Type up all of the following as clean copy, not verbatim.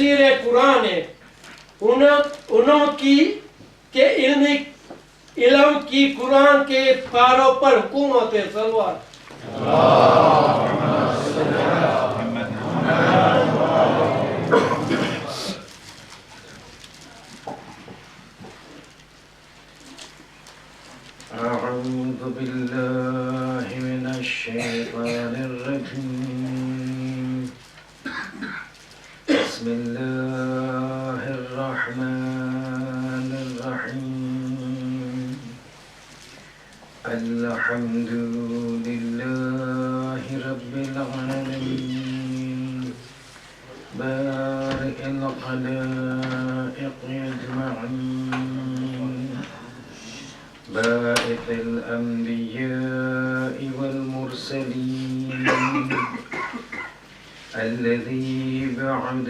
तफसीर कुरान है, उन्होंने के इल्म की कुरान के पारों पर हुकूमत है। सलवार أعوذ بالله من الشيطان الرجيم بسم الله الرحمن الرحيم الحمد لله رب العالمين بارئ الخلائق أجمعين باعث الأنبياء والمرسلين الذي بعد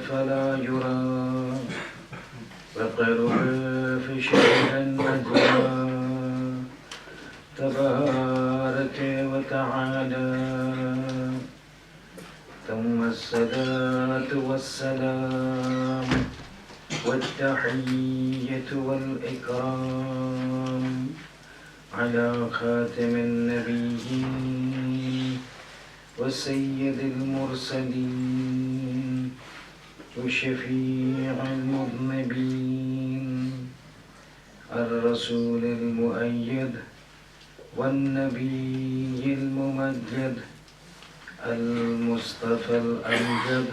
فلا يرى وقرب فشهر النجوى تبارك وتعالى ثم الصلاة والسلام والتحية والإكرام على خاتم النبيين وسيد المرسلين وشفيع المذنبين الرسول المؤيد والنبي الممجد المصطفى الأمجد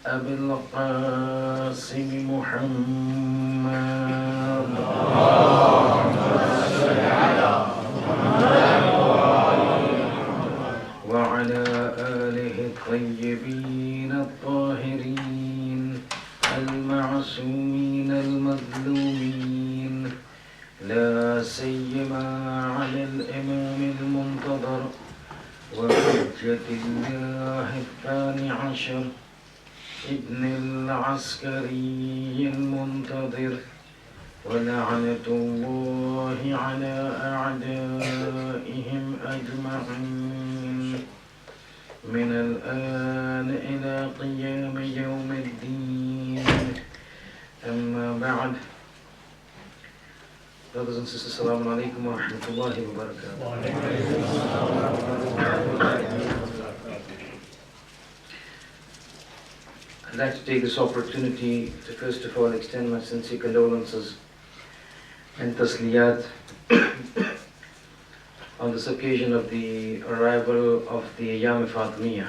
أبي القاسم محمد وعلى آله الطيبين الطاهرين المعصومين المظلومين لا سيما على الإمام المنتظر وحجة الله الثاني عشر ابن العسكري المنتظر ولعنة الله على أعدائهم أجمعين من الآن إلى قيام يوم الدين. أما بعد. Brothers and sisters, Assalamu alaikum wa rahmatullahi wa barakatuh. I'd like to take this opportunity to first of all extend my sincere condolences and tasliyat on this occasion of the arrival of the Ayyame Fatimiya.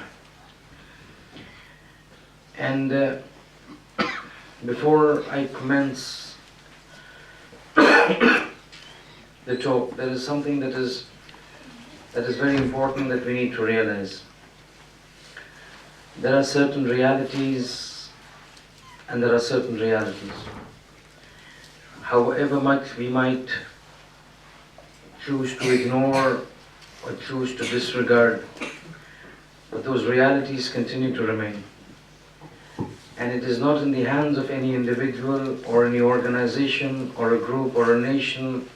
And before I commence the talk, there is something that is very important that we need to realize. There are certain realities and there are certain realities. However much we might choose to ignore or choose to disregard, but those realities continue to remain. And it is not in the hands of any individual or any organization or a group or a nation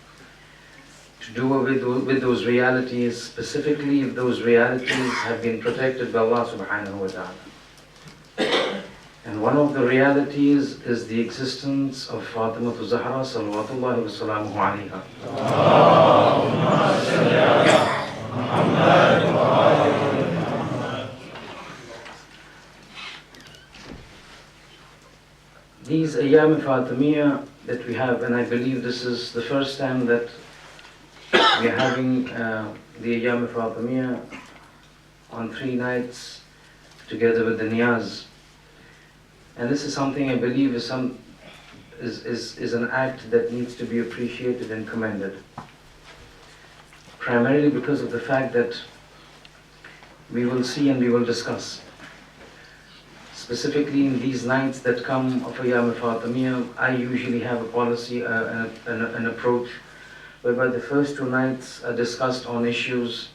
to do away with those realities, specifically if those realities have been protected by Allah subhanahu wa ta'ala. And one of the realities is the existence of Fatimah Zahra salawatullahi wa salamuhu alayha. These Ayyame Fatimiya that we have, and I believe this is the first time that we are having the Ayyame Fatimiya on 3 nights together with the Niyaz. And this is something I believe is an act that needs to be appreciated and commended. Primarily because of the fact that we will see and we will discuss. Specifically in these nights that come of Ayyame Fatimiya, I usually have a policy, an approach, whereby the first 2 nights are discussed on issues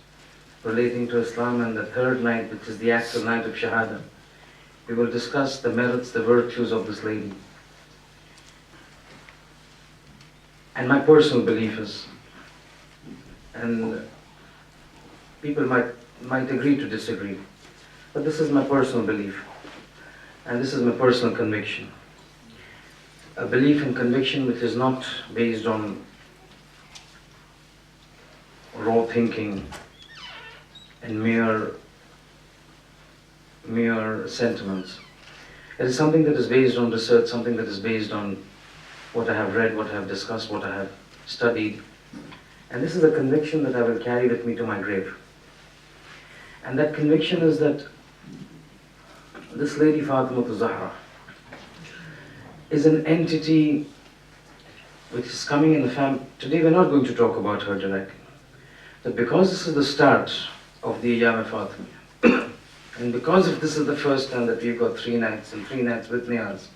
relating to Islam, and the 3rd night, which is the actual night of Shahada, we will discuss the merits, the virtues of this lady. And my personal belief is, and people might agree to disagree, but this is my personal belief. and this is my personal conviction, a belief and conviction which is not based on raw thinking and mere sentiments. It is something that is based on research, something that is based on what I have read, what I have discussed, what I have studied. And this is a conviction that I will carry with me to my grave. And that conviction is that this lady Fatimah Zahra is an entity which is coming in the family. Today we're not going to talk about her directly. But because this is the start of the Ayyame Fatimiya, and because if this is the first time that we've got 3 nights and 3 nights with niyaz,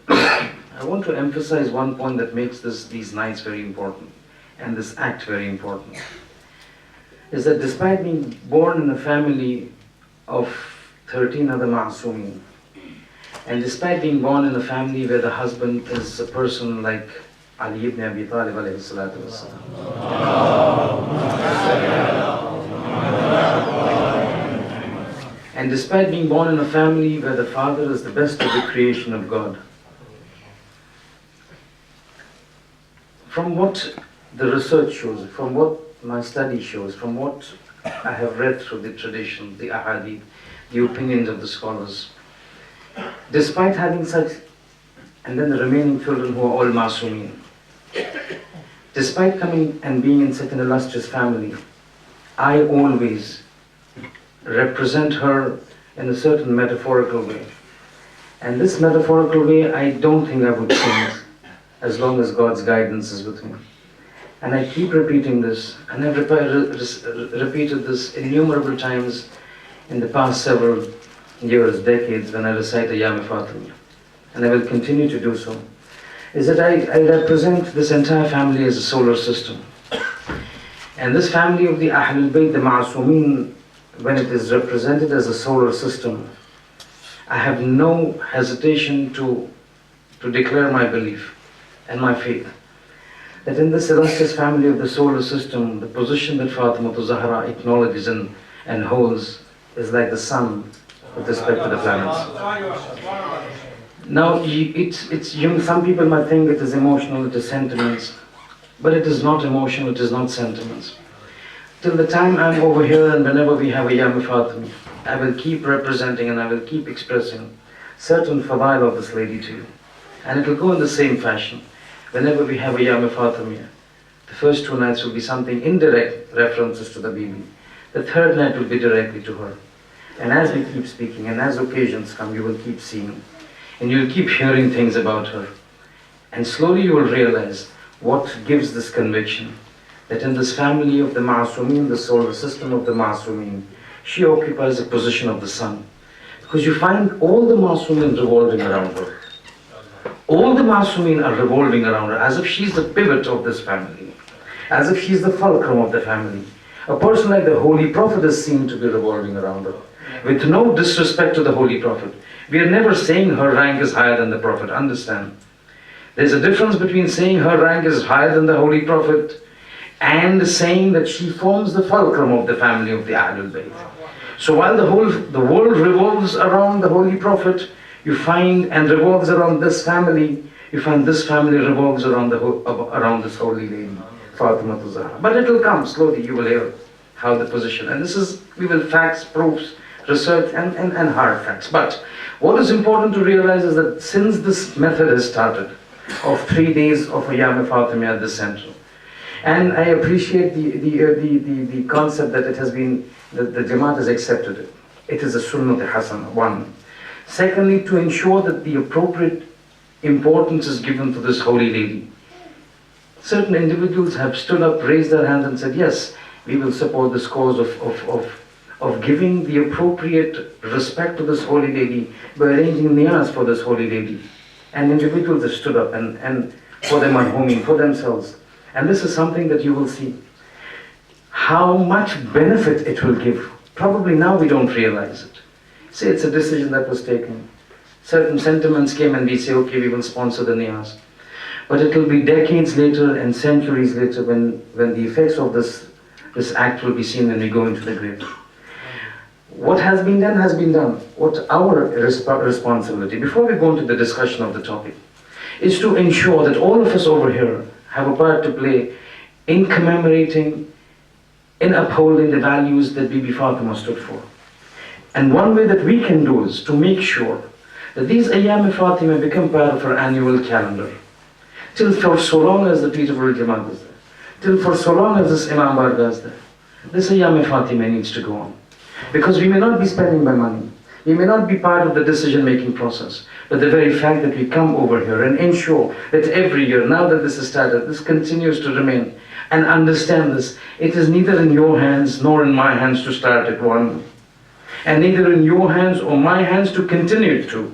I want to emphasize one point that makes these nights very important and this act very important, is that despite being born in a family of 13 other ma'asumeen, and despite being born in a family where the husband is a person like Ali ibn Abi Talib alayhi salatu wassalam, and despite being born in a family where the father is the best of the creation of God, from what the research shows, from what my study shows, from what I have read through the tradition, the ahadith, the opinions of the scholars, despite having such, and then the remaining children who are all masumeen, despite coming and being in such an illustrious family, I always represent her in a certain metaphorical way. And this metaphorical way, I don't think I would change as long as God's guidance is with me. And I keep repeating this, and I've repeated this innumerable times in the past several years, decades, when I recite Ayyame Fatimiya, and I will continue to do so, is that I represent this entire family as a solar system. And this family of the Ahlulbayt, the Ma'asumeen, when it is represented as a solar system, I have no hesitation to declare my belief and my faith that in this illustrious family of the solar system, the position that Fatimah Zahra acknowledges and holds is like the sun with respect to the planets. Now, some people might think it is emotional, it is sentiments, but it is not emotional, it is not sentiments. Till the time I'm over here and whenever we have Ayyame Fatimiya, I will keep representing and I will keep expressing certain fadail of this lady to you. And it will go in the same fashion. Whenever we have Ayyame Fatimiya, the first 2 nights will be something indirect references to the Bibi. The 3rd night will be directly to her. And as we keep speaking and as occasions come, you will keep seeing. And you will keep hearing things about her. And slowly you will realize what gives this conviction that in this family of the Ma'asumeen, the solar system of the Ma'asumeen, she occupies the position of the sun. Because you find all the Ma'asumeen revolving around her. All the Ma'asumeen are revolving around her as if she's the pivot of this family, as if she's the fulcrum of the family. A person like the Holy Prophet is seen to be revolving around her. With no disrespect to the Holy Prophet. We are never saying her rank is higher than the Prophet, understand? There's a difference between saying her rank is higher than the Holy Prophet and saying that she forms the fulcrum of the family of the Ahlulbayt. So while the world revolves around the Holy Prophet, you find, and revolves around this family, you find this family revolves around this holy lady, Fatimah Zahra. But it will come slowly, you will hear how the position, and this is, we will facts, proofs, research and hard facts. But what is important to realize is that since this method has started, of 3 days of Ayyame Fatimiya at the center, and I appreciate the concept that it has been, that the Jamaat has accepted it. It is a Sunnat Hasana, one. Secondly, to ensure that the appropriate importance is given to this holy lady. Certain individuals have stood up, raised their hands and said, yes, we will support this cause of giving the appropriate respect to this holy lady by arranging niyaz for this holy lady. And individuals have stood up and for their marhumin, for themselves. And this is something that you will see. How much benefit it will give. Probably now we don't realize it. Say it's a decision that was taken. Certain sentiments came and we say, okay, we will sponsor the niyaz. But it will be decades later and centuries later when the effects of this act will be seen when we go into the grave. What has been done has been done. What our responsibility, before we go into the discussion of the topic, is to ensure that all of us over here have a part to play in commemorating, in upholding the values that Bibi Fatima stood for. And one way that we can do is to make sure that these Ayyame Fatima become part of our annual calendar. Till for so long as the Peterborough Jamaat is there, till for so long as this Imam Barga is there, this Ayyame Fatima needs to go on. Because we may not be spending my money, we may not be part of the decision-making process, but the very fact that we come over here and ensure that every year, now that this is started, this continues to remain, and understand this, it is neither in your hands nor in my hands to start it one, and neither in your hands or my hands to continue it to.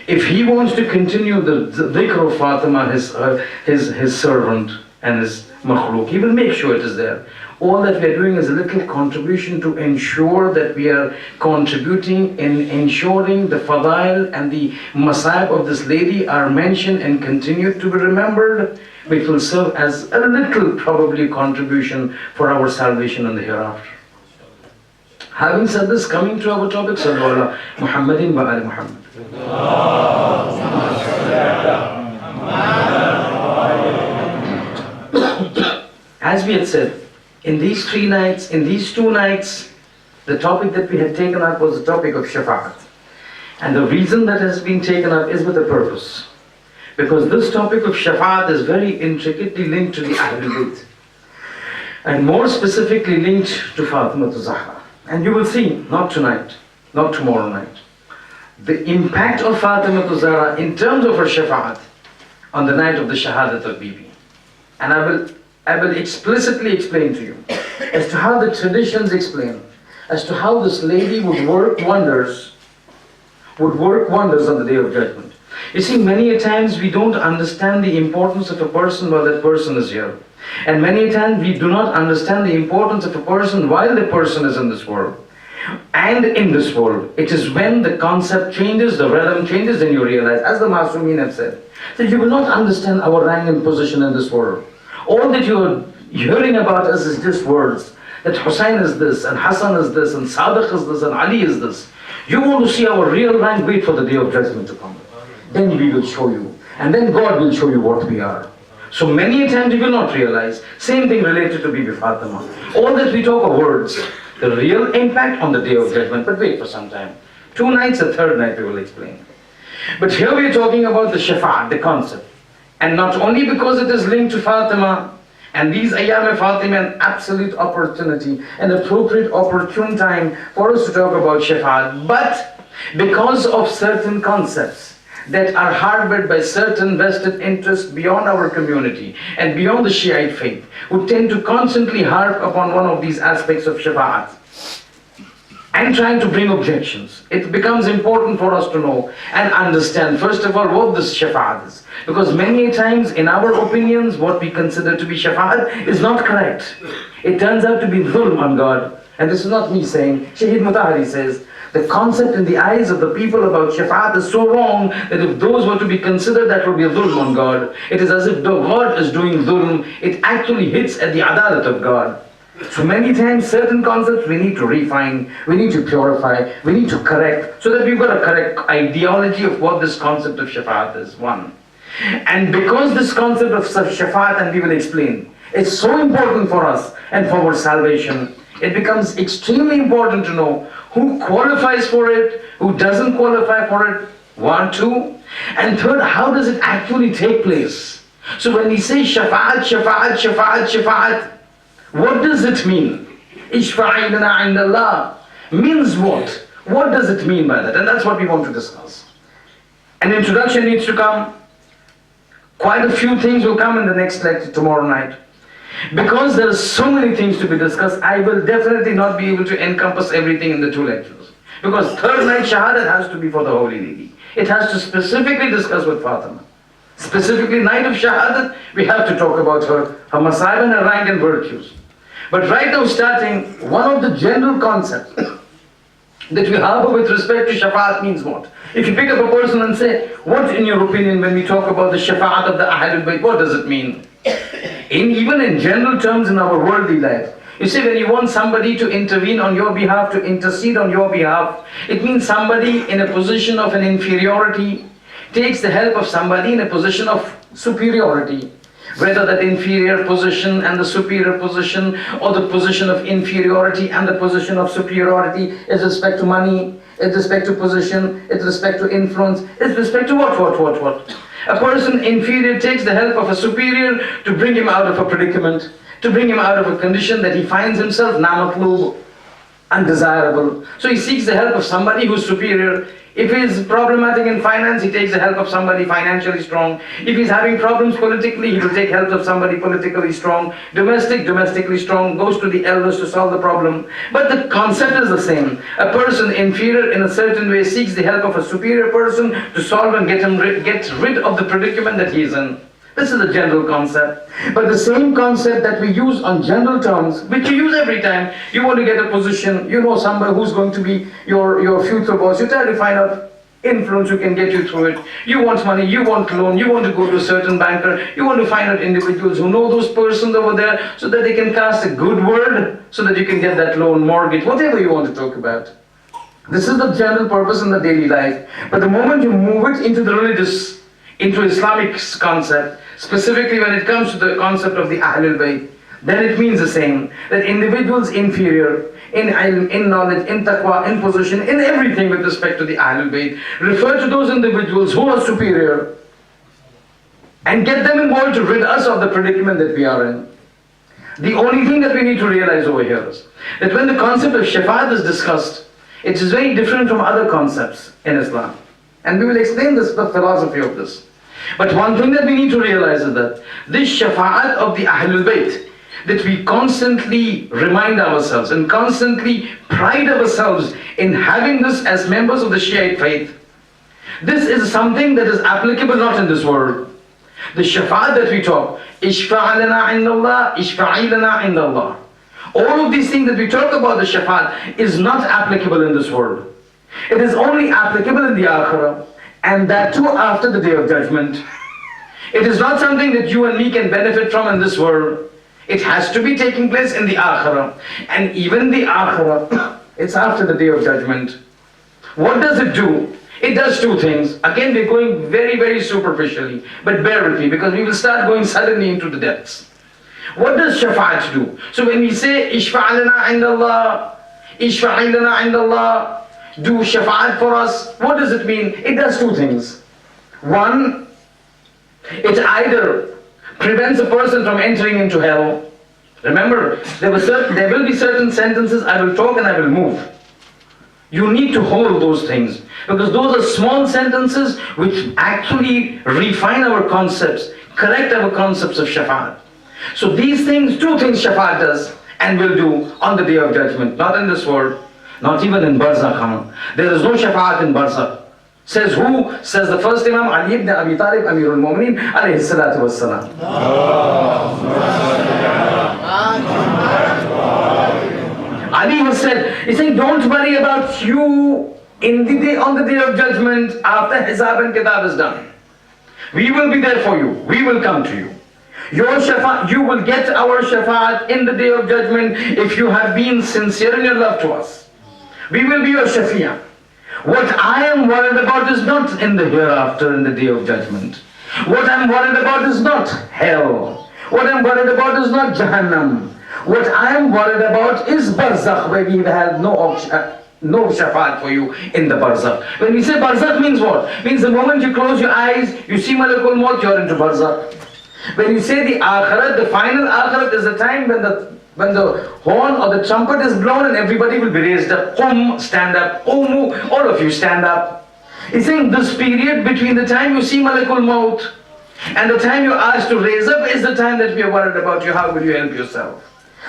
If he wants to continue the dhikr of Fatima, his servant and his makhluk, he will make sure it is there. All that we are doing is a little contribution to ensure that we are contributing in ensuring the fadail and the masab of this lady are mentioned and continue to be remembered, which will serve as a little probably contribution for our salvation in the hereafter. Having said this, coming to our topic, Sallu ala Muhammadin wa ali Muhammad. As we had said, in these 3 nights, in these 2 nights, the topic that we had taken up was the topic of Shafa'at. And the reason that has been taken up is with a purpose. Because this topic of Shafa'at is very intricately linked to the Ahlulbayt. And more specifically linked to Fatima Zahra. And you will see, not tonight, not tomorrow night, the impact of Fatima Zahra in terms of her Shafa'at on the night of the Shahadat of Bibi. And I will explicitly explain to you as to how the traditions explain, as to how this lady would work wonders on the Day of Judgment. You see, many a times we don't understand the importance of a person while that person is here. And many a times we do not understand the importance of a person while the person is in this world. And in this world, it is when the concept changes, the realm changes, then you realize, as the Masumeen have said, that you will not understand our rank and position in this world. All that you are hearing about us is just words. That Hussain is this, and Hassan is this, and Sadiq is this, and Ali is this. You want to see our real rank, wait for the Day of Judgment to come. Then we will show you. And then God will show you what we are. So many times you will not realize. Same thing related to Bibi Fatima. All that we talk are words. The real impact on the Day of Judgment. But wait for some time. 2 nights, the 3rd night we will explain. But here we are talking about the Shafa'at, the concept. And not only because it is linked to Fatima, and these Ayyame Fatima, an absolute opportunity, an appropriate opportune time for us to talk about Shafa'at, but because of certain concepts that are harbored by certain vested interests beyond our community and beyond the Shiite faith, who tend to constantly harp upon one of these aspects of Shafa'at and trying to bring objections. It becomes important for us to know and understand, first of all, what this Shafa'at is. Because many times, in our opinions, what we consider to be Shafa'at is not correct. It turns out to be dhulm on God. And this is not me saying, Shaheed Mutahari says, the concept in the eyes of the people about Shafa'at is so wrong that if those were to be considered, that would be a dhulm on God. It is as if God is doing dhulm. It actually hits at the adalat of God. So many times certain concepts we need to refine, we need to purify, we need to correct, so that we've got a correct ideology of what this concept of Shafa'at is, one. And because this concept of Shafa'at, and we will explain, it's so important for us and for our salvation, it becomes extremely important to know who qualifies for it, who doesn't qualify for it, 1, 2. And third, how does it actually take place? So when we say Shafa'at, Shafa'at, Shafa'at, Shafa'at, what does it mean? Ishfa'i lana inda Allah means what? What does it mean by that? And that's what we want to discuss. An introduction needs to come. Quite a few things will come in the next lecture tomorrow night. Because there are so many things to be discussed, I will definitely not be able to encompass everything in the 2 lectures. Because 3rd night Shahadat has to be for the Holy Lady. It has to specifically discuss with Fatima. Specifically, night of Shahadat, we have to talk about her masa'ib and her rank and virtues. But right now, starting, one of the general concepts that we harbor with respect to Shafa'at means what? If you pick up a person and say, what in your opinion when we talk about the Shafa'at of the Ahlulbayt, what does it mean? Even in general terms in our worldly life, You see, when you want somebody to intervene on your behalf, to intercede on your behalf, it means somebody in a position of an inferiority takes the help of somebody in a position of superiority. Whether that inferior position and the superior position, or the position of inferiority and the position of superiority is respect to money, is respect to position, is respect to influence, is respect to what? A person inferior takes the help of a superior to bring him out of a predicament, to bring him out of a condition that he finds himself namatlub, undesirable. So he seeks the help of somebody who's superior. If he's problematic in finance, he takes the help of somebody financially strong. If he's having problems politically, he will take help of somebody politically strong. Domestically strong, goes to the elders to solve the problem. But the concept is the same. A person inferior in a certain way seeks the help of a superior person to solve and get rid of the predicament that he is in. This is the general concept. But the same concept that we use on general terms, which you use every time, you want to get a position, you know somebody who's going to be your future boss, you try to find out influence who can get you through it. You want money, you want loan, you want to go to a certain banker, you want to find out individuals who know those persons over there so that they can cast a good word so that you can get that loan, mortgage, whatever you want to talk about. This is the general purpose in the daily life. But the moment you move it into the religious, into Islamic concept, specifically when it comes to the concept of the Ahlulbayt, then it means the same, that individuals inferior in ilm, in knowledge, in taqwa, in position, in everything with respect to the Ahlulbayt, refer to those individuals who are superior and get them involved to rid us of the predicament that we are in. The only thing that we need to realize over here is that when the concept of Shafa'at is discussed, it is very different from other concepts in Islam. And we will explain the philosophy of this. But one thing that we need to realize is that this Shafa'at of the Ahlulbayt, that we constantly remind ourselves and constantly pride ourselves in having this as members of the Shiite faith, this is something that is applicable not in this world. The Shafa'at that we talk, Ishfa' lana indallah, Ishfa'i lana indallah. All of these things that we talk about the Shafa'at is not applicable in this world. It is only applicable in the Akhirah, and that too after the Day of Judgment. It is not something that you and me can benefit from in this world. It has to be taking place in the Akhirah. And even the Akhirah, it's after the Day of Judgment. What does it do? It does two things. Again, we're going very, very superficially. But bear with me, because we will start going suddenly into the depths. What does Shafa'at do? So when we say, Ishfa' lana indallah, Ishfa'i lana indallah, do Shafa'at for us, what does it mean? It does two things. One, it either prevents a person from entering into hell. Remember, there will be certain sentences I will talk and I will move. You need to hold those things, because those are small sentences which actually refine our concepts, correct our concepts of Shafa'at. So these things, two things Shafa'at does and will do on the Day of Judgment, not in this world, not even in Barzakh. There is no Shafa'at in Barzakh. Says who? Says the first Imam, Ali ibn Abi Talib, Amirul Mu'mineen, alayhi salatu wassalam. Ali has said, he's saying, don't worry about you on the Day of Judgment after Hisab and Kitab is done. We will be there for you. We will come to you. Your Shafa'at, you will get our Shafa'at in the Day of Judgment if you have been sincere in your love to us. We will be your Shafi'ah. What I am worried about is not in the hereafter, in the Day of Judgment. What I am worried about is not hell. What I am worried about is not Jahannam. What I am worried about is Barzakh, where we have no Shafa'at for you in the Barzakh. When we say Barzakh means what? Means the moment you close your eyes, you see Malakul Maut, you're into Barzakh. When you say the Akhirat, the final Akhirat is the time when the horn or the trumpet is blown and everybody will be raised up. Qum, stand up. Qumu, all of you stand up. He's saying this period between the time you see Malakul Maut and the time you're asked to raise up is the time that we are worried about you. How will you help yourself?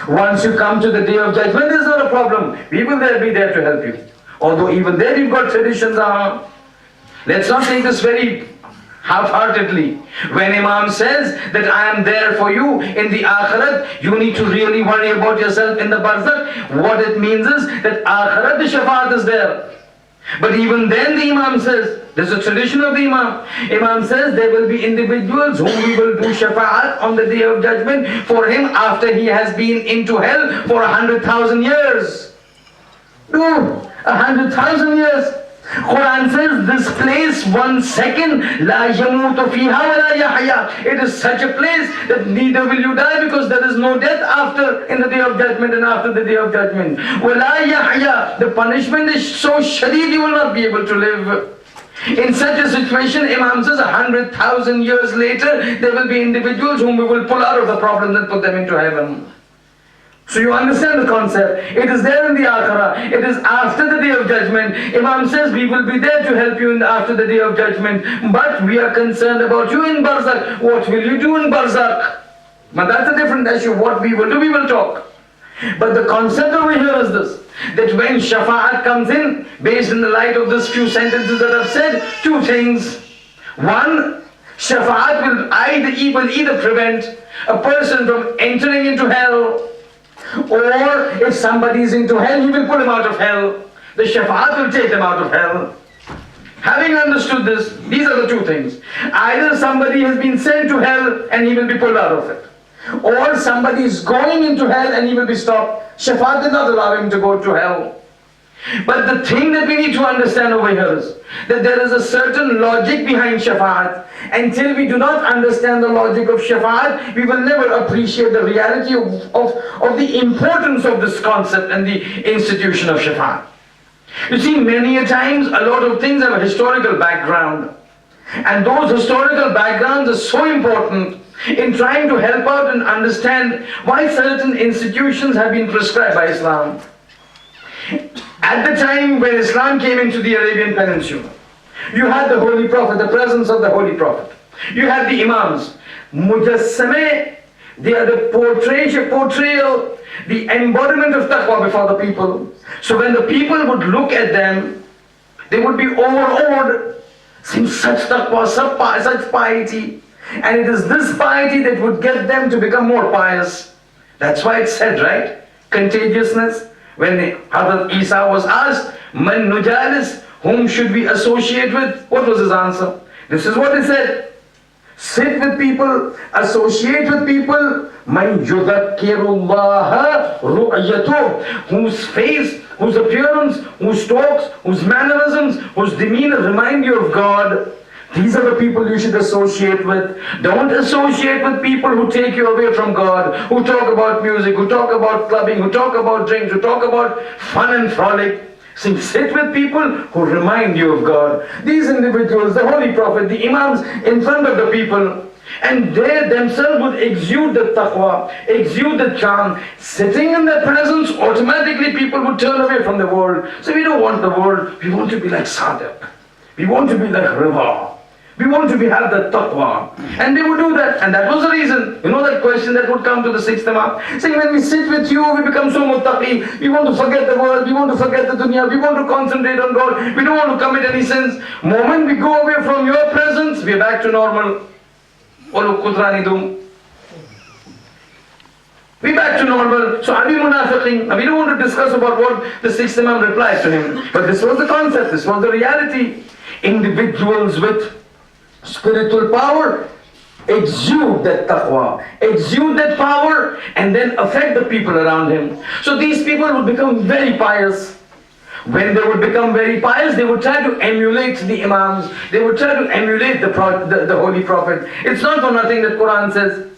Once you come to the Day of Judgment, there's not a problem. We will be there to help you. Although even there you've got traditions. Let's not take this very half-heartedly. When Imam says that I am there for you in the Akhirat, you need to really worry about yourself in the Barzakh. What it means is that Akhirat, the Shafa'at is there. But even then the Imam says, there's a tradition of the Imam. Imam says there will be individuals whom we will do shafa'at on the day of judgment for him after he has been into hell for 100,000 years. 100,000 years. Quran says this place 1 second, la yamutu fiha wa la yahya. It is such a place that neither will you die because there is no death after in the day of judgment and after the day of judgment. Wa la yahya. The punishment is so shadid you will not be able to live. In such a situation, Imam says 100,000 years later, there will be individuals whom we will pull out of the problem and put them into heaven. So you understand the concept. It is there in the Akhirah. It is after the day of judgment. Imam says we will be there to help you after the day of judgment. But we are concerned about you in Barzakh. What will you do in Barzakh? But that's a different issue. What we will do, we will talk. But the concept over here is this. That when Shafa'at comes in, based in the light of these few sentences that I've said, two things. One, Shafa'at will either prevent a person from entering into hell, or if somebody is into hell, he will pull him out of hell. The Shafa'at will take them out of hell. Having understood this, these are the two things. Either somebody has been sent to hell and he will be pulled out of it, or somebody is going into hell and he will be stopped. Shafa'at did not allow him to go to hell. But the thing that we need to understand over here is that there is a certain logic behind Shafa'at. Until we do not understand the logic of Shafa'at, we will never appreciate the reality of the importance of this concept and the institution of Shafa'at. You see, many a times a lot of things have a historical background. And those historical backgrounds are so important in trying to help out and understand why certain institutions have been prescribed by Islam. At the time when Islam came into the Arabian Peninsula, you had the Holy Prophet, the presence of the Holy Prophet. You had the Imams. Mujassame, they are the portrayal, the embodiment of taqwa before the people. So when the people would look at them, they would be overawed, seeing such taqwa, such piety. And it is this piety that would get them to become more pious. That's why it's said, right? Contagiousness. When Hazrat Isa was asked, Man nujalis, whom should we associate with? What was his answer? This is what he said. Sit with people, associate with people, Man yudhakkirullaha ru'yatuh, whose face, whose appearance, whose talks, whose mannerisms, whose demeanor remind you of God. These are the people you should associate with. Don't associate with people who take you away from God, who talk about music, who talk about clubbing, who talk about drinks, who talk about fun and frolic. So sit with people who remind you of God. These individuals, the Holy Prophet, the Imams in front of the people, and they themselves would exude the taqwa, exude the charm. Sitting in their presence, automatically people would turn away from the world. So we don't want the world, we want to be like Sadiq. We want to be like Riva. We want to have that taqwa. And they would do that. And that was the reason. You know that question that would come to the sixth Imam? Saying when we sit with you, we become so muttaqi. We want to forget the world. We want to forget the dunya. We want to concentrate on God. We don't want to commit any sins. Moment we go away from your presence, we're back to normal. We're back to normal. So are we munafiqeen? We don't want to discuss about what the sixth Imam replied to him. But this was the concept. This was the reality. Individuals with spiritual power exude that taqwa, exude that power, and then affect the people around him. So these people would become very pious. When they would become very pious, they would try to emulate the Imams. They would try to emulate the Holy Prophet. It's not for nothing that Quran says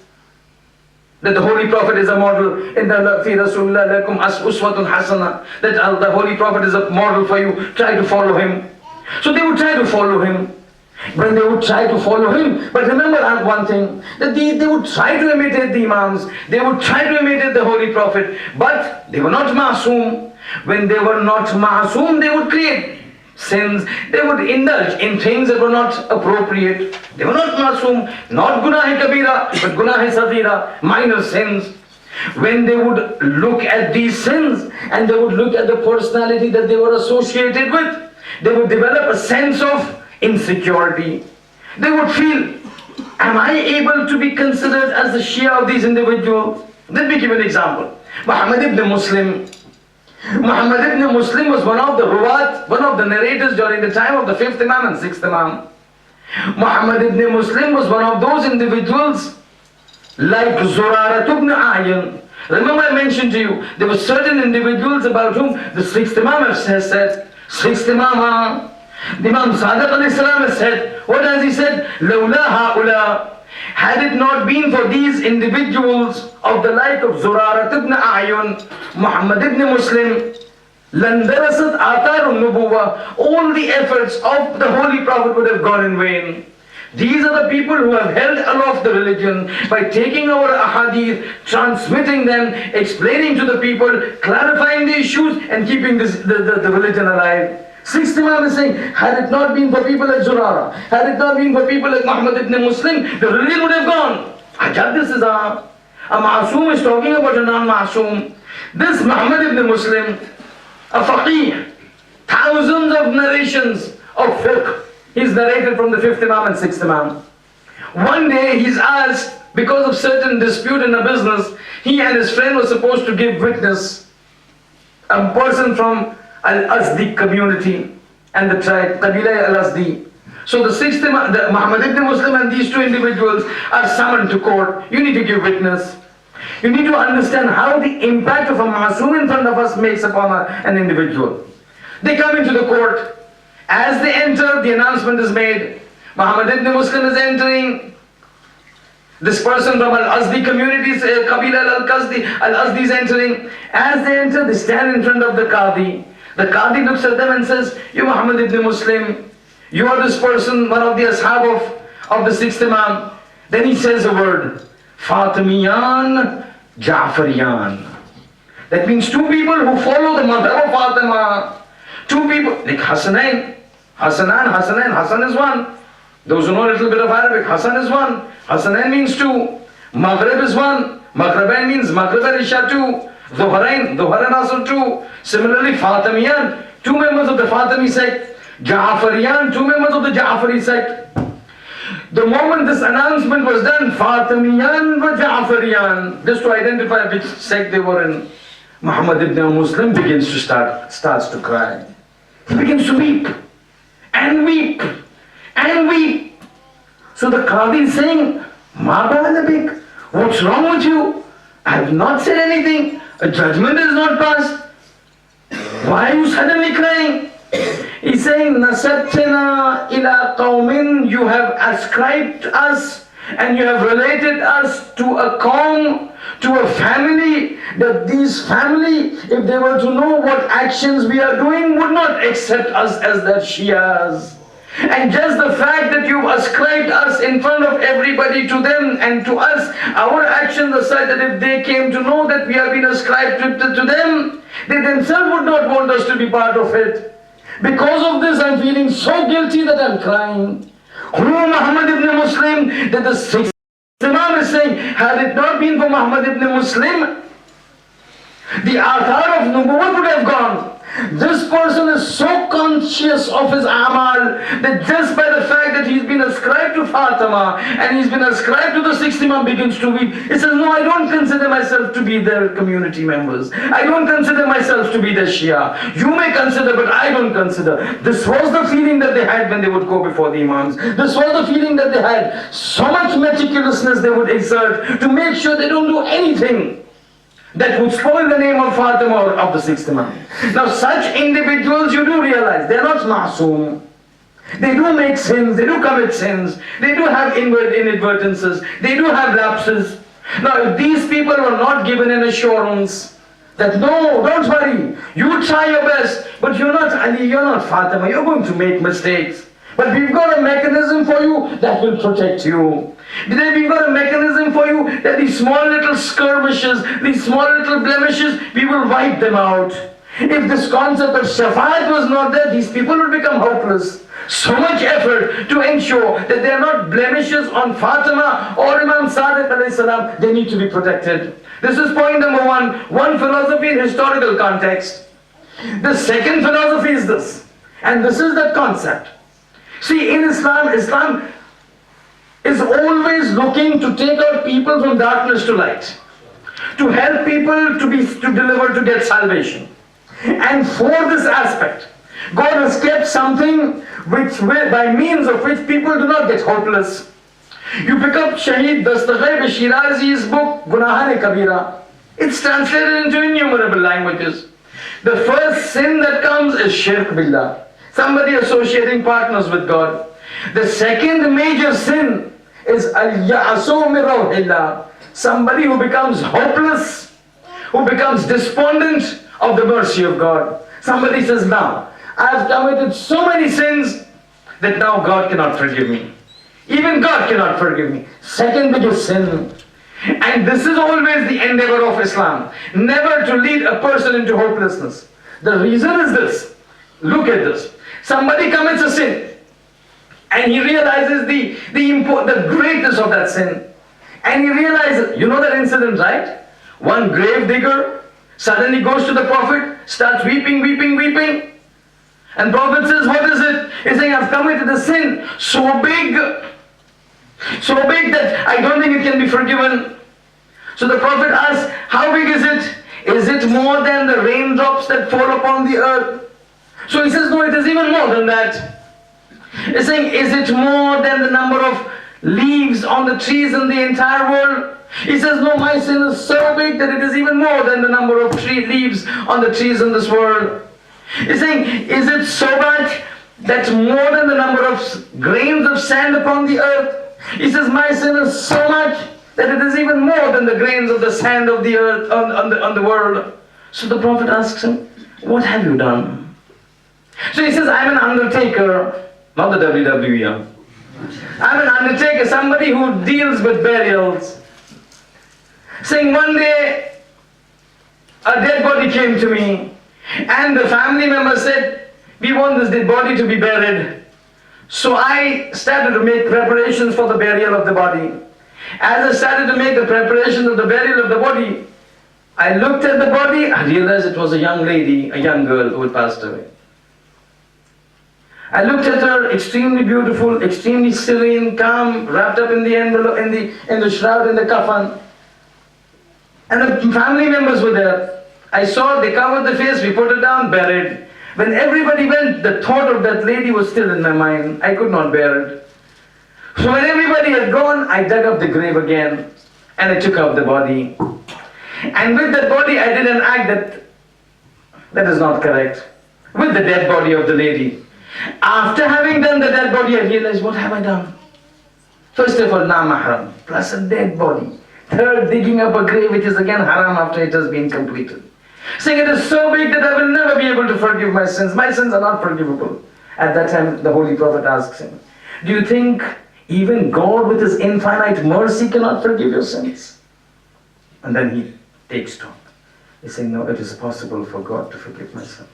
that the Holy Prophet is a model. In the fi Rasulullah lakum uswatun hasana, that the Holy Prophet is a model for you. Try to follow him. So they would try to follow him. When they would try to follow him, but remember one thing, that they would try to imitate the Imams, they would try to imitate the Holy Prophet, but they were not ma'soom. When they were not ma'soom, they would create sins, they would indulge in things that were not appropriate. They were not ma'soom, not gunah kabira, but gunah saghira, minor sins. When they would look at these sins, and they would look at the personality that they were associated with, they would develop a sense of insecurity. They would feel, am I able to be considered as the Shia of these individuals? Let me give an example. Muhammad ibn Muslim, Muhammad ibn Muslim was one of the ruwat, one of the narrators during the time of the 5th Imam and 6th Imam. Muhammad ibn Muslim was one of those individuals like Zurarat ibn Ayan. Remember I mentioned to you, there were certain individuals about whom the 6th Imam has said, 6th Imam, Imam Sadiq alayhi salam has said, what has he said? Lawla ha'ula. Had it not been for these individuals of the like of Zurarat ibn Ayun, Muhammad ibn Muslim, landarasat atharun nubuwa, all the efforts of the Holy Prophet would have gone in vain. These are the people who have held aloft the religion by taking our ahadith, transmitting them, explaining to the people, clarifying the issues and keeping the religion alive. 6th Imam is saying, had it not been for people like Zurara, had it not been for people like Muhammad ibn Muslim, the religion would have gone. Ajab, this is a Ma'asum is talking about a non-Ma'asum. This Muhammad ibn Muslim, a faqih, thousands of narrations of fiqh, he's narrated from the 5th Imam and 6th Imam. One day he's asked, because of certain dispute in a business, he and his friend were supposed to give witness. A person from Al-Azdi community and the tribe, Qabila Al-Azdi. So the 6th Imam, Muhammad ibn Muslim and these two individuals are summoned to court. You need to give witness. You need to understand how the impact of a Ma'asum in front of us makes upon an individual. They come into the court. As they enter, the announcement is made. Muhammad ibn Muslim is entering. This person from Al-Azdi community, Qabila Al-Azdi is entering. As they enter, they stand in front of the Qadi. The Qadi looks at them and says, you Muhammad ibn Muslim, you are this person, one of the ashab of the 6th Imam. Then he says a word, Fatimiyan, Ja'fariyan. That means two people who follow the mother of Fatima. Two people, like Hassanain, Hassan is one. Those who know a little bit of Arabic, Hassan is one. Hassanain means two. Maghrib is one. Maghribain means Maghrib and Isha two. Dhuhrain also two. Similarly, Fatimiyan, two members of the Fatimi sect. Ja'fariyan, two members of the Ja'fari sect. The moment this announcement was done, Fatimiyan wa Ja'fariyan, just to identify which sect they were in, Muhammad ibn Muslim begins to starts to cry. He begins to weep and weep and weep. So the Qadi is saying, Ma ba'alabik, what's wrong with you? I have not said anything. A judgment is not passed. Why are you suddenly crying? He's saying, Nasabtina ila qawmin, you have ascribed us and you have related us to a qawm, to a family, that these family, if they were to know what actions we are doing, would not accept us as their Shias. And just the fact that you've ascribed us in front of everybody to them and to us, our actions aside, that if they came to know that we have been ascribed to them, they themselves would not want us to be part of it. Because of this, I'm feeling so guilty that I'm crying. Who Muhammad ibn Muslim, that the 6th Imam is saying, had it not been for Muhammad ibn Muslim, the athar of Nubuwwat would have gone. This person is so conscious of his amal that just by the fact that he's been ascribed to Fatima and he's been ascribed to the 6th Imam begins to weep. He says, no, I don't consider myself to be their community members. I don't consider myself to be their Shia. You may consider, but I don't consider. This was the feeling that they had when they would go before the Imams. This was the feeling that they had. So much meticulousness they would exert to make sure they don't do anything that would spoil the name of Fatima or of the 6th Imam. Now such individuals, you do realize, they are not ma'soom. They do make sins, they do commit sins, they do have inadvertences, they do have lapses. Now if these people were not given an assurance that no, don't worry, you try your best, but you're not Ali, you're not Fatima, you're going to make mistakes. But we've got a mechanism for you that will protect you. Then we've got a mechanism for you that these small little skirmishes, these small little blemishes, we will wipe them out. If this concept of Shafa'at was not there, these people would become hopeless. So much effort to ensure that they are not blemishes on Fatima or Imam Sadiq alayhi salam, they need to be protected. This is point number one philosophy in historical context. The second philosophy is this, and this is the concept. See, in Islam is always looking to take out people from darkness to light, to help people to deliver, to get salvation. And for this aspect, God has kept something by means of which people do not get hopeless. You pick up Shaheed Dastaghaib Shirazi's book, Gunahan-e-Kabira. It's translated into innumerable languages. The first sin that comes is shirk billah, somebody associating partners with God. The second major sin is al-ya'asu min rawhillah, somebody who becomes hopeless, who becomes despondent of the mercy of God. Somebody says, now, I have committed so many sins that now God cannot forgive me. Even God cannot forgive me. Second biggest sin. And this is always the endeavor of Islam, never to lead a person into hopelessness. The reason is this. Look at this. Somebody commits a sin and he realizes the greatness of that sin. And he realizes, you know that incident, right? One grave digger suddenly goes to the Prophet, starts weeping. And Prophet says, what is it? He's saying, I've committed a sin so big that I don't think it can be forgiven. So the Prophet asks, how big is it? Is it more than the raindrops that fall upon the earth? So he says, no, it is even more than that. He's saying, is it more than the number of leaves on the trees in the entire world? He says, no, my sin is so big that it is even more than the number of leaves on the trees in this world. He's saying, is it so bad that more than the number of grains of sand upon the earth? He says, my sin is so much that it is even more than the grains of the sand of the earth on the world. So the Prophet asks him, what have you done? So he says, I'm an undertaker, not the WWE. I'm an undertaker, somebody who deals with burials. Saying one day, a dead body came to me, and the family member said, we want this dead body to be buried. So I started to make preparations for the burial of the body. As I started to make the preparations of the burial of the body, I looked at the body, I realized it was a young lady, a young girl who had passed away. I looked at her, extremely beautiful, extremely serene, calm, wrapped up in the envelope, in the shroud, in the kafan. And the family members were there. I saw they covered the face, we put her down, buried. When everybody went, the thought of that lady was still in my mind. I could not bear it. So when everybody had gone, I dug up the grave again and I took out the body. And with that body, I did an act that is not correct. With the dead body of the lady. After having done the dead body, I realized, what have I done? First of all, na-mahram, plus a dead body. Third, digging up a grave, which is again haram after it has been completed. Saying it is so big that I will never be able to forgive my sins. My sins are not forgivable. At that time, the Holy Prophet asks him, do you think even God with His infinite mercy cannot forgive your sins? And then he takes stock. He's saying, no, it is possible for God to forgive my sins.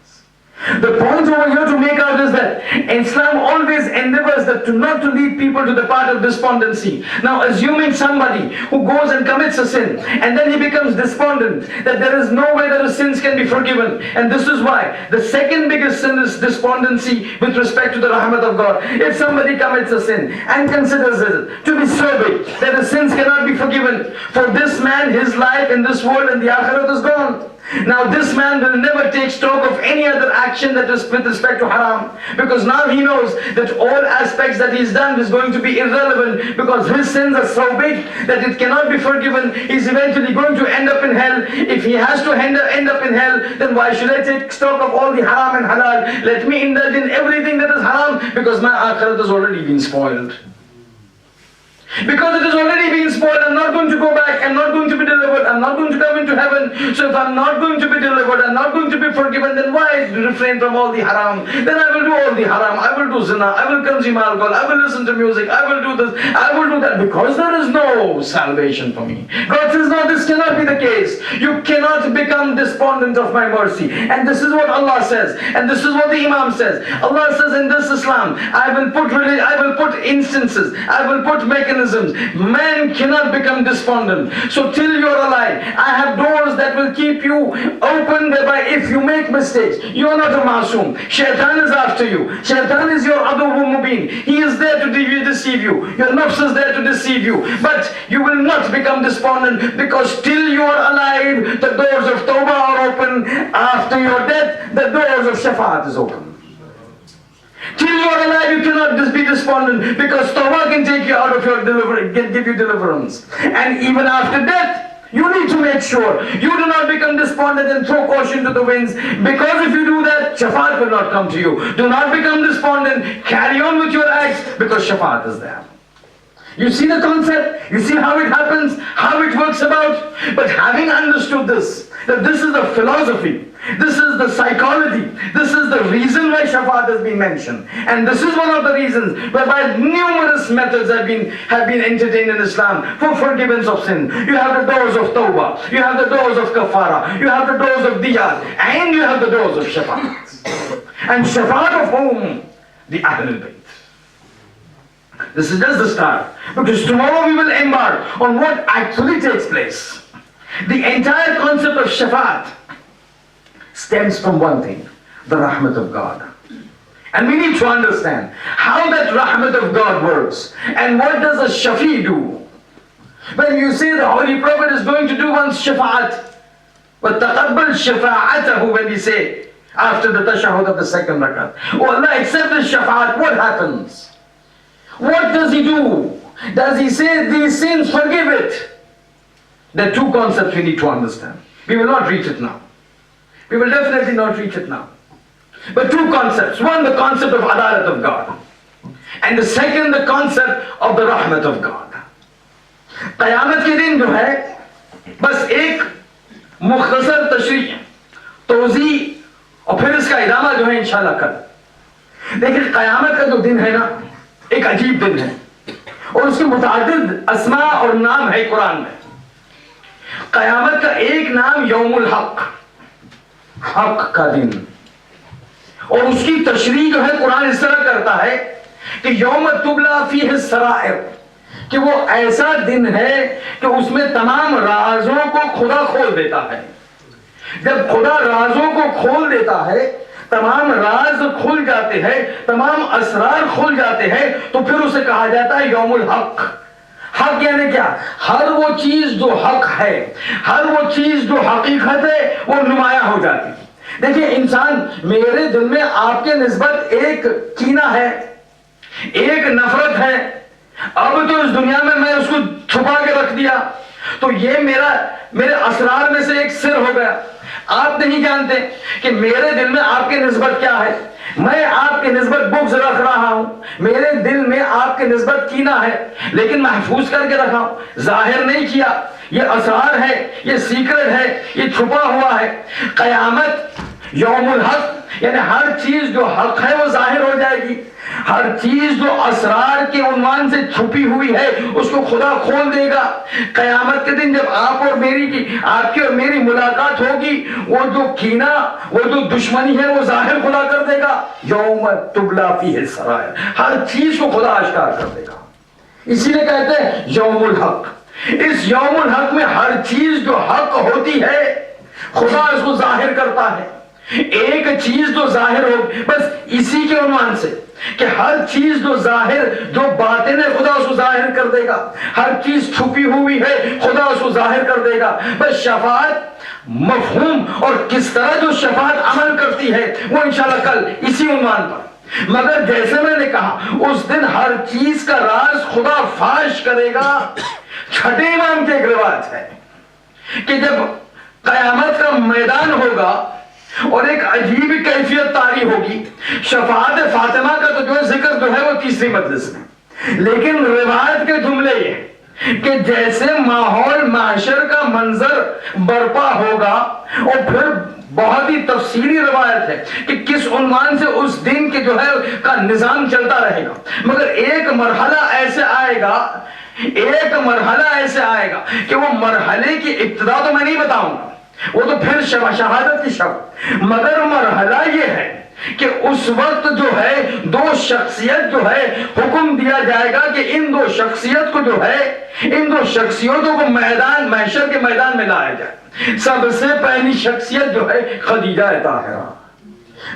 The point over here to make out is that Islam always endeavors not to lead people to the path of despondency. Now, assuming somebody who goes and commits a sin and then he becomes despondent, that there is no way that his sins can be forgiven. And this is why the second biggest sin is despondency with respect to the rahmat of God. If somebody commits a sin and considers it to be so big that his sins cannot be forgiven, for this man, his life in this world and the akhirat is gone. Now this man will never take stock of any other action that is with respect to haram, because now he knows that all aspects that he's done is going to be irrelevant, because his sins are so big that it cannot be forgiven. He's eventually going to end up in hell. If he has to end up in hell, then why should I take stock of all the haram and halal? Let me indulge in everything that is haram, because my akhirat has already been spoiled. Because it has already been spoiled, I'm not going to go back, I'm not going to be delivered, I'm not going to come into heaven. So if I'm not going to be delivered, I'm not going to be forgiven, then why refrain from all the haram? Then I will do all the haram, I will do zina, I will consume alcohol, I will listen to music, I will do this, I will do that, because there is no salvation for me. God says, no, this cannot be the case. You cannot become despondent of my mercy. And this is what Allah says, and this is what the Imam says. Allah says in this Islam, I will put instances, I will put mechanisms. Man cannot become despondent. So till you're alive, I have doors that will keep you open, thereby if you make mistakes, you are not a masoom. Shaitan is after you. Shaitan is your adu mubin. He is is there to deceive you. Your nafs is there to deceive you. But you will not become despondent, because till you are alive, the doors of Tawbah are open. After your death, the doors of Shafa'at is open. Till you are alive, you cannot just be despondent, because Tawbah can take you out of your deliverance, can give you deliverance. And even after death, you need to make sure you do not become despondent and throw caution to the winds, because if you do that, Shafa'at will not come to you. Do not become despondent. Carry on with your acts, because Shafa'at is there. You see the concept? You see how it happens? How it works about? But having understood this, that this is the philosophy, this is the psychology, this is the reason why Shafa'at has been mentioned, and this is one of the reasons whereby numerous methods have been entertained in Islam for forgiveness of sin. You have the doors of Tawbah, you have the doors of Kafara, you have the doors of Diyat, and you have the doors of Shafa'at. And Shafa'at of whom? The Ahlulbayt. This is just the start, because tomorrow we will embark on what actually takes place. The entire concept of Shafa'at stems from one thing, the rahmat of God. And we need to understand how that rahmat of God works, and what does a shafi do. When you say the Holy Prophet is going to do one's shafa'at, وَتَقَبَّلْ شَفَاعَتَهُ, when we say after the tashahhud of the second rakat, oh Allah, accept the shafa'at, what happens? What does He do? Does He say these sins, forgive it? There are two concepts we need to understand. We will not reach it now. We will definitely not reach it now. But two concepts. One, the concept of adalat of God. And the second, the concept of the rahmat of God. Qayamat ke din jo hai, bas ek mukhtasar tashrih, tawzi, aur phir iska idama jo hai inshallah kal. Lekin qayamat ka jo din hai na, ایک عجیب دن ہے, اور اس کے متعدد اسماء اور نام ہے قرآن میں. قیامت کا ایک نام یوم الحق, حق کا دن, اور اس کی تشریح جو ہے قرآن اس طرح کرتا ہے کہ یوم تبلا فیہ السرائر, کہ وہ ایسا دن ہے کہ اس میں تمام رازوں کو خدا کھول دیتا ہے. جب خدا رازوں کو کھول دیتا ہے, تمام راز کھل جاتے ہیں, تمام اسرار کھل جاتے ہیں, تو پھر اسے کہا جاتا ہے یوم الحق. حق یعنی کیا؟ ہر وہ چیز جو حق ہے, ہر وہ چیز جو حقیقت ہے, وہ نمایاں ہو جاتی ہے. دیکھیں انسان, میرے دل میں آپ کے نسبت ایک کینہ ہے, ایک نفرت ہے, اب تو اس دنیا میں اس کو چھپا کے رکھ دیا, تو یہ میرے اسرار میں سے ایک سر ہو گیا. آپ نہیں جانتے کہ میرے دل میں آپ کے نسبت کیا ہے. میں آپ کے نسبت بغض رکھ رہا ہوں, میرے دل میں آپ کے نسبت کینہ ہے, لیکن محفوظ کر کے رکھا ہوں, ظاہر نہیں کیا. یہ اسرار ہے, یہ سیکرٹ ہے, یہ چھپا ہوا ہے. قیامت یوم الحق یعنی ہر چیز جو حق ہے وہ ظاہر ہو جائے گی. ہر چیز جو اسرار کے عنوان سے چھپی ہوئی ہے اس کو خدا کھول دے گا. قیامت کے دن جب آپ کی اور میری ملاقات ہوگی, وہ جو کینہ, وہ جو دشمنی ہے, وہ ظاہر خدا کر دے گا. یوم تبلا فیہ السرائر, ہر چیز کو خدا اشکار کر دے گا. اسی لیے کہتے ہیں یوم الحق. اس یوم الحق میں ہر چیز جو حق ہوتی ہے خدا اس کو ظاہر کرتا ہے. ایک چیز جو ظاہر ہو, بس اسی کے عنوان سے کہ ہر چیز جو ظاہر, جو باطن ہے, خدا اس کو ظاہر کر دے گا. ہر چیز چھپی ہوئی ہے, خدا اس کو ظاہر کر دے گا. بس شفاعت مفہوم اور کس طرح جو شفاعت عمل کرتی ہے وہ انشاءاللہ کل اسی عنوان پر. مگر جیسے میں نے کہا, اس دن ہر چیز کا راز خدا فاش کرے گا. چھٹے امام کی ایک روایت ہے کہ جب قیامت کا میدان ہوگا اور ایک عجیب کیفیت طاری ہوگی, شفاعت فاطمہ کا تو جو ذکر جو ہے وہ تیسری مجلس میں, لیکن روایت کے جملے یہ کہ جیسے ماحول معاشر کا منظر برپا ہوگا, اور پھر بہت ہی تفصیلی روایت ہے کہ کس عنوان سے اس دن کے جو ہے کا نظام چلتا رہے گا. مگر ایک مرحلہ ایسے آئے گا کہ وہ مرحلے کی ابتدا تو میں نہیں بتاؤں گا, وہ تو پھر شہادت کی شب. مگر مرحلہ یہ ہے کہ اس وقت جو ہے دو شخصیت جو ہے حکم دیا جائے گا کہ ان دو شخصیت کو جو ہے, ان دو شخصیتوں کو میدان محشر کے میدان میں لایا جائے. سب سے پہلی شخصیت جو ہے خدیجہ طاہرہ.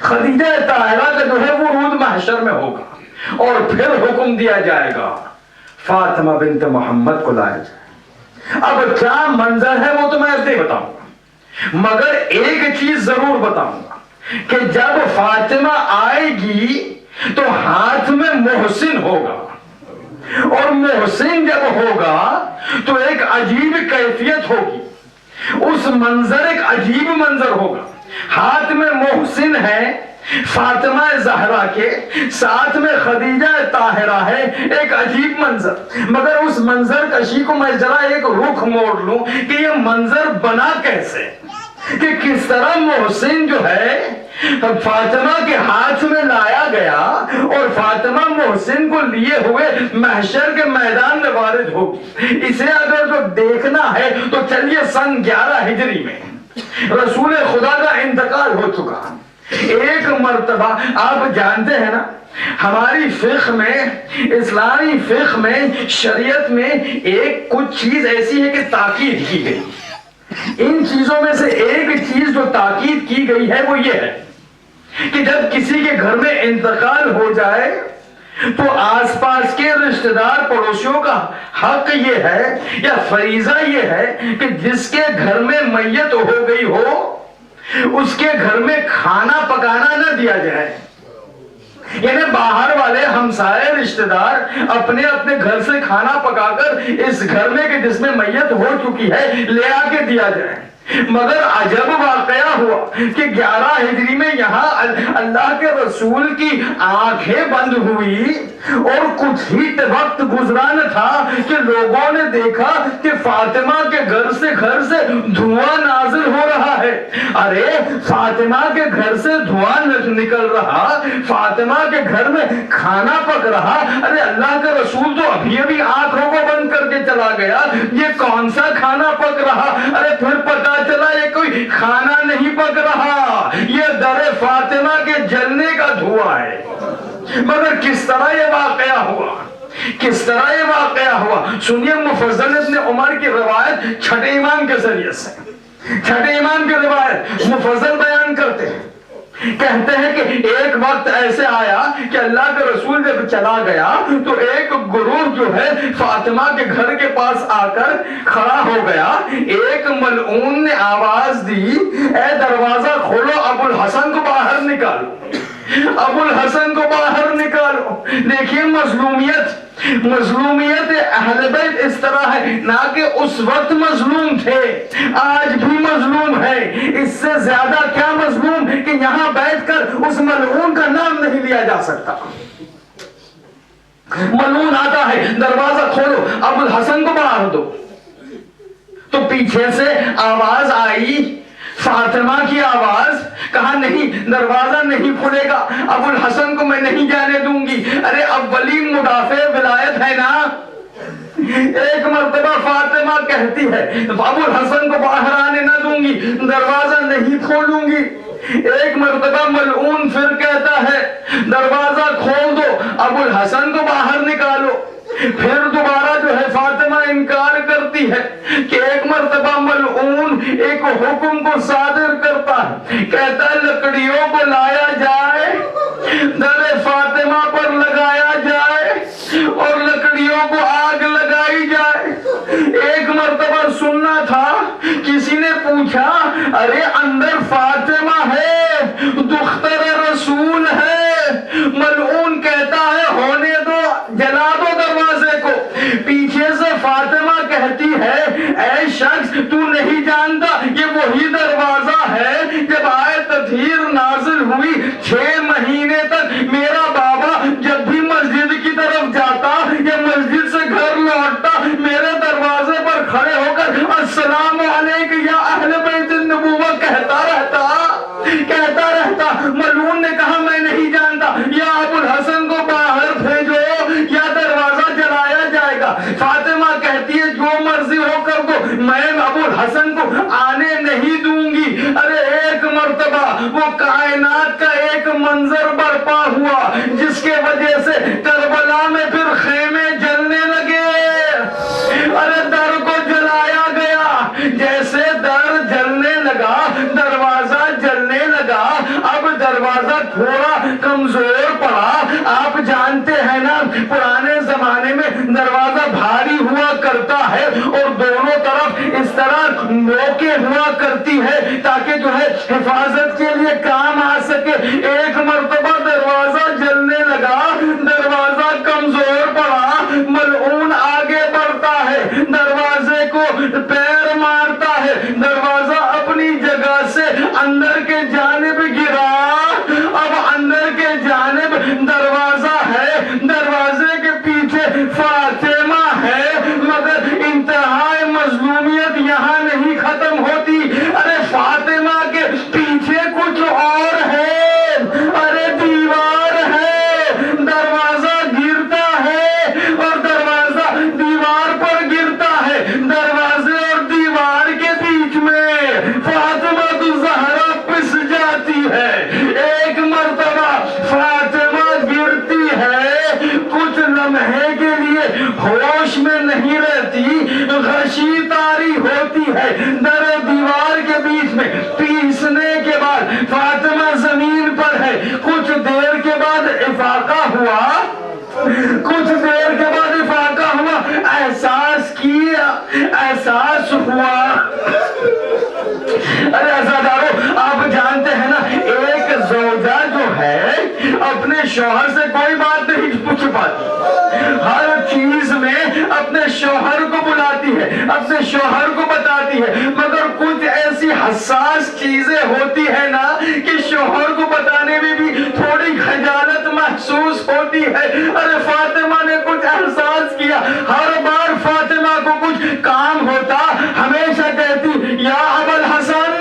خدیجہ طاہرہ کا جو ہے وہ رود محشر میں ہوگا. اور پھر حکم دیا جائے گا فاطمہ بنت محمد کو لایا جائے. اب کیا منظر ہے وہ تو میں ایسے ہی بتاؤں گا، مگر ایک چیز ضرور بتاؤں گا کہ جب فاطمہ آئے گی تو ہاتھ میں محسن ہوگا، اور محسن جب ہوگا تو ایک عجیب کیفیت ہوگی، اس منظر ایک عجیب منظر ہوگا. ہاتھ میں محسن ہے فاطمہ زہرا کے، ساتھ میں خدیجہ طاہرہ ہے، ایک عجیب منظر. مگر اس منظر کشی کو میں ذرا ایک رخ موڑ لوں کہ یہ منظر بنا کیسے، کہ کس طرح محسن جو ہے فاطمہ کے ہاتھ میں لایا گیا اور فاطمہ محسن کو لیے ہوئے محشر کے میدان میں وارد ہوگی. اسے اگر جو دیکھنا ہے تو چلیے سن 11 ہجری میں رسول خدا کا انتقال ہو چکا. ایک مرتبہ آپ جانتے ہیں نا، ہماری فقہ میں، اسلامی فقہ میں، شریعت میں ایک کچھ چیز ایسی ہے کہ تاکید کی گئی. ان چیزوں میں سے ایک چیز جو تاکید کی گئی ہے وہ یہ ہے کہ جب کسی کے گھر میں انتقال ہو جائے تو آس پاس کے رشتہ دار پڑوسیوں کا حق یہ ہے یا فریضہ یہ ہے کہ جس کے گھر میں میت ہو گئی ہو اس کے گھر میں کھانا پکانا نہ دیا جائے. یعنی باہر والے ہمسائے رشتہ دار اپنے اپنے گھر سے کھانا پکا کر اس گھر میں کہ جس میں میت ہو چکی ہے لے آ کے دیا جائے. مگر عجب واقعہ ہوا کہ 11 ہجری میں یہاں اللہ کے رسول کی آنکھیں بند ہوئی اور کچھ ہی وقت گزرا نہ تھا کہ لوگوں نے دیکھا کہ فاطمہ کے گھر سے دھواں نازل ہو رہا ہے. ارے فاطمہ کے گھر سے دھواں نکل رہا، فاطمہ کے گھر میں کھانا پک رہا، ارے اللہ کے رسول تو ابھی آنکھوں کو بند کر کے چلا گیا، یہ کون سا کھانا پک رہا؟ ارے پھر پتا چلا یہ کوئی کھانا نہیں پک رہا، یہ در فاطمہ کے جلنے کا دھواں ہے. مگر کس طرح یہ واقعہ ہوا، کس طرح یہ واقعہ ہوا، سنیے مفضل ابن عمر کی روایت چھٹے امام کے ذریعے سے. چھٹے امام کی روایت مفضل بیان کرتے ہیں، کہتے ہیں کہ ایک وقت ایسے آیا کہ اللہ کے رسول جب چلا گیا تو ایک گروہ جو ہے فاطمہ کے گھر کے پاس آ کر کھڑا ہو گیا. ایک ملعون نے آواز دی، اے دروازہ کھولو، ابو الحسن کو باہر نکالو، ابو الحسن کو باہر نکالو. دیکھیے مظلومیت اہل بیت اس طرح ہے، نہ کہ اس وقت مظلوم تھے، آج بھی مظلوم ہے. اس سے زیادہ کیا مظلوم کہ یہاں بیٹھ کر اس ملعون کا نام نہیں لیا جا سکتا. ملعون آتا ہے، دروازہ کھولو، ابو الحسن کو باہر دو. تو پیچھے سے آواز آئی، فاطمہ کی آواز، کہا نہیں دروازہ نہیں کھلے گا، ابو الحسن کو میں نہیں جانے دوں گی. ارے اولین مدافع ولایت ہے نا. ایک مرتبہ فاطمہ کہتی ہے ابو الحسن کو باہر آنے نہ دوں گی، دروازہ نہیں کھولوں گی. ایک مرتبہ ملعون پھر کہتا ہے دروازہ کھول دو، ابو الحسن کو باہر نکالو. پھر دوبارہ جو ہے فاطمہ انکار کرتی ہے کہ ایک مرتبہ ملعون ایک حکم کو صادر کرتا ہے، کہتا ہے لکڑیوں کو لایا جائے، در فاطمہ پر لگایا جائے اور لکڑیوں کو آگ لگائی جائے. ایک مرتبہ سننا تھا، کسی نے پوچھا ارے اندر فاطمہ ہے، دختر رسول ہے. ملعون کہتا ہے ہونے دو، جلا دو دروازے کو. پیچھے سے فاطمہ کہتی ہے اے شخص تو نہیں جانتا یہ وہی دروازہ ہے جب آیت تطہیر نازل ہوئی. 6 مہینے تک میرا بابا جب بھی مسجد کی طرف جاتا یا مسجد سے گھر لوٹتا میرے دروازے پر کھڑے ہو کر السلام علیکم یا اہل بیت النبوہ کہتا رہتا. ملعون نے کہا میں نہیں جانتا، یا ابو الحسن کو باہر بھیجو یا دروازہ جلایا جائے گا. فاطمہ کہتی ہے جو مرضی ہو کر دو، میں ابو الحسن کو آنے نہیں دوں گی. ارے ایک مرتبہ وہ کائنات کا ایک منظر برپا ہوا جس کے وجہ سے کربلا میں پھر خیمے جلنے لگے. ارے در کو جلایا گیا، جیسے در جلنے لگا دروازہ جلنے لگا. اب دروازہ تھوڑا کمزور پڑا. آپ جانتے پرانے زمانے میں دروازہ بھاری ہوا کرتا ہے اور دونوں طرف اس طرح نوکیں ہوا کرتی ہے تاکہ جو ہے حفاظت کے لیے کام آ سکے. ایک مرتبہ دروازہ جلنے لگا, دروازہ کمزور پڑا, ملعون آگے بڑھتا ہے, دروازے کو پیر مارتا ہے, دروازہ اپنی جگہ سے اندر کے جانب گرا. اب اندر کے جانب دروازہ ہے, دروازے کے پیچھے فاطمہ ہے, مگر انتہائی مظلومیت یہاں نہیں ختم ہوتی. ارے فاطمہ کے پیچھے کچھ اور ہے, ارے دیوار ہے, دروازہ گرتا ہے اور دروازہ دیوار پر گرتا ہے. دروازے اور دیوار کے بیچ میں فاطمہ تو زہرا پس جاتی ہے. ایک مرتبہ فاطمہ گرتی ہے, کچھ لمحے کے لیے ہوش میں نہیں رہتی, غشی طاری ہوتی ہے. در دیوار کے بیچ میں پیسنے کے بعد فاطمہ زمین پر ہے. کچھ دیر کے بعد افاقہ ہوا, کچھ دیر کے بعد افاقہ ہوا, احساس ہوا. ارے عزادارو, آپ جانتے ہیں نا, ایک زوجہ جو ہے اپنے شوہر سے کوئی بات نہیں چھپاتی, ہر چیز میں اپنے شوہر کو بلاتی ہے, اپنے شوہر کو بتاتی ہے, مگر کچھ ایسی حساس چیزیں ہوتی ہے نا کہ شوہر کو بتانے میں بھی تھوڑی خجالت محسوس ہوتی ہے. ارے فاطمہ نے کچھ احساس کیا, ہر بار فاطمہ کو کچھ کام ہوتا ہمیشہ کہتی یا ابوالحسن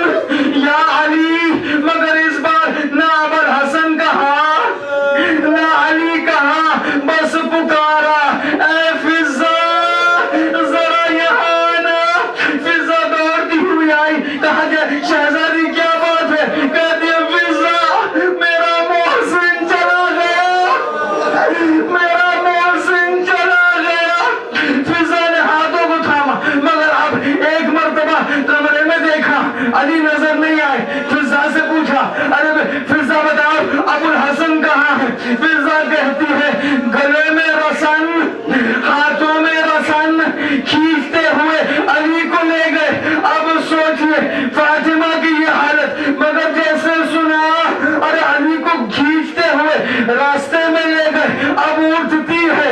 یا علی, مگر اس بار نہ ابوالحسن کہا نہ علی کہا, بس پکارا اے فضا ذرا یہاں آنا. فضا دوڑتی ہوئی آئی, کہا شہزادی کیا بات ہے؟ کہتی ہے فضا میرا محسن چلا گیا, میرا محسن چلا گیا. فضا نے ہاتھوں کو تھاما, مگر اب ایک مرتبہ کمرے میں دیکھا علی نظر نہیں آئے. فضا سے پوچھا ارے فضا بتاؤ ابوالحسن کہاں ہے؟ فضا کہتی ہے گلے میں رسن, ہاتھوں میں رسن, کھینچتے ہوئے علی کو لے گئے. اب سوچئے فاطمہ کی یہ حالت, مگر جیسے سنا ارے علی کو کھینچتے ہوئے راستے میں لے گئے. اب اٹھتی ہے,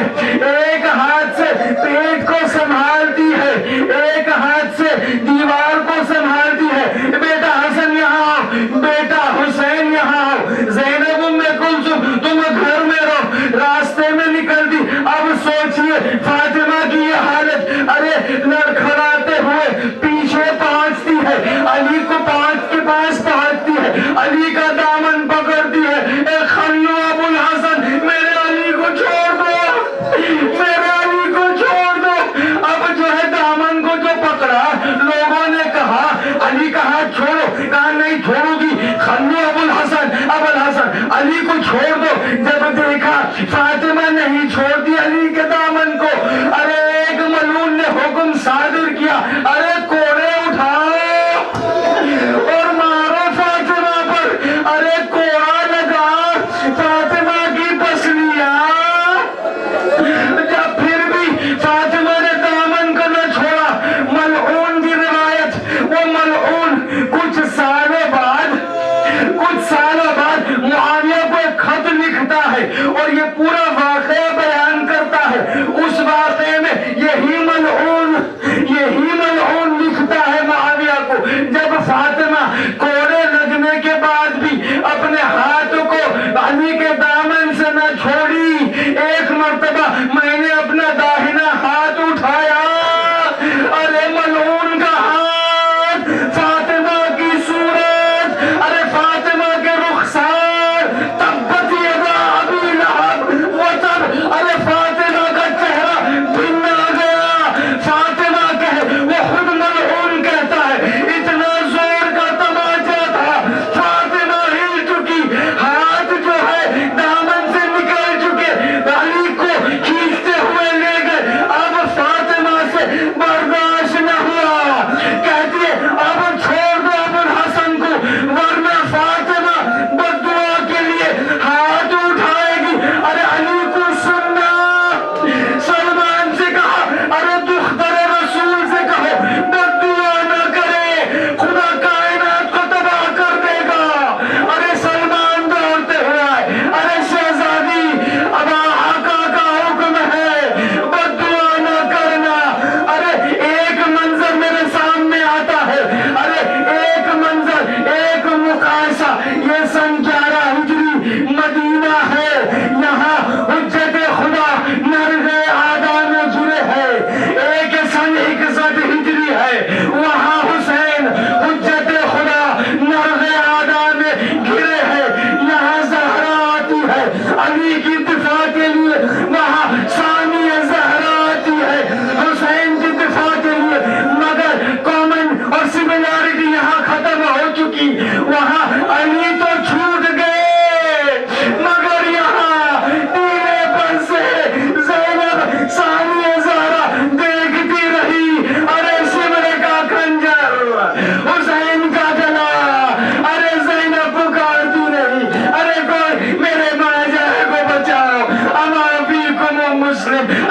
ایک ہاتھ سے پیٹ کو سنبھالتی ہے, ایک ہاتھ سے دیوار کو سنبھالتی ہے. بیٹا حسن یہاں آؤ, بیٹا حسین یہاں آؤ, زینب ام کلثوم تم گھر میں رہو. راستے میں نکل دی. اب سوچئے فاطمہ کی یہ حالت, ارے لڑکھڑاتے ہوئے پیچھے پہنچتی ہے, علی کو پانچ کے پاس پہنچتی ہے, علی کا دامن پکڑتی ہے. اے خلو ابوالحسن, میرے علی کو چھوڑ دو, میرے علی کو چھوڑ دو. اب جو ہے دامن کو جو پکڑا, لوگوں نے کہا علی کا ہاتھ چھوڑو, کہا نہیں چھوڑوں گی. خلو ابوالحسن علی کو چھوڑ دو. جب دیکھا فاطمہ نہیں چھوڑتی علی کے دامن کو, ارے ایک ملعون نے حکم صادر کیا, ارے کوڑے اٹھاؤ اور مارو فاطمہ پر. ارے کوڑا لگا فاطمہ کی پسلیاں. جب پھر بھی فاطمہ نے دامن کو نہ چھوڑا, ملعون کی روایت, وہ ملعون کچھ سالوں بعد معاویہ کو ایک خط لکھتا ہے اور یہ پورا واقعہ بیان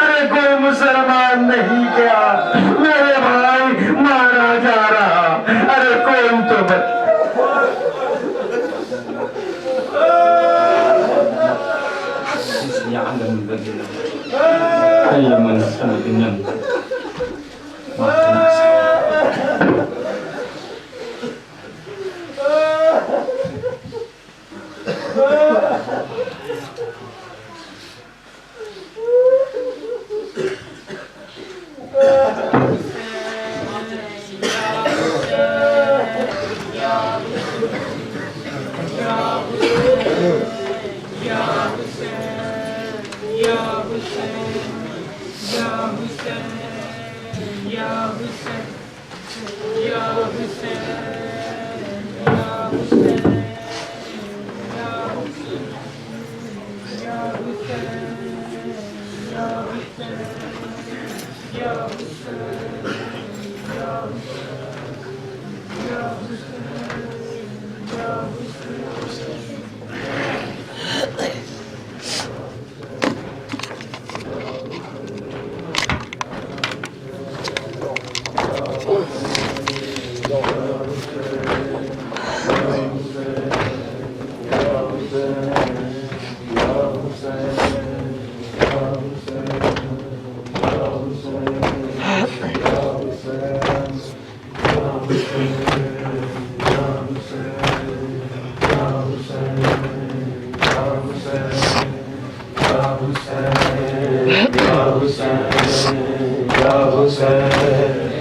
अरे कोई मुसलमान नहीं क्या, मेरे भाई मारा जा रहा, अरे कोई तो बच। يعلم الذين أي من سنة ينبغي Ya Hüseyin, Ya Hüseyin,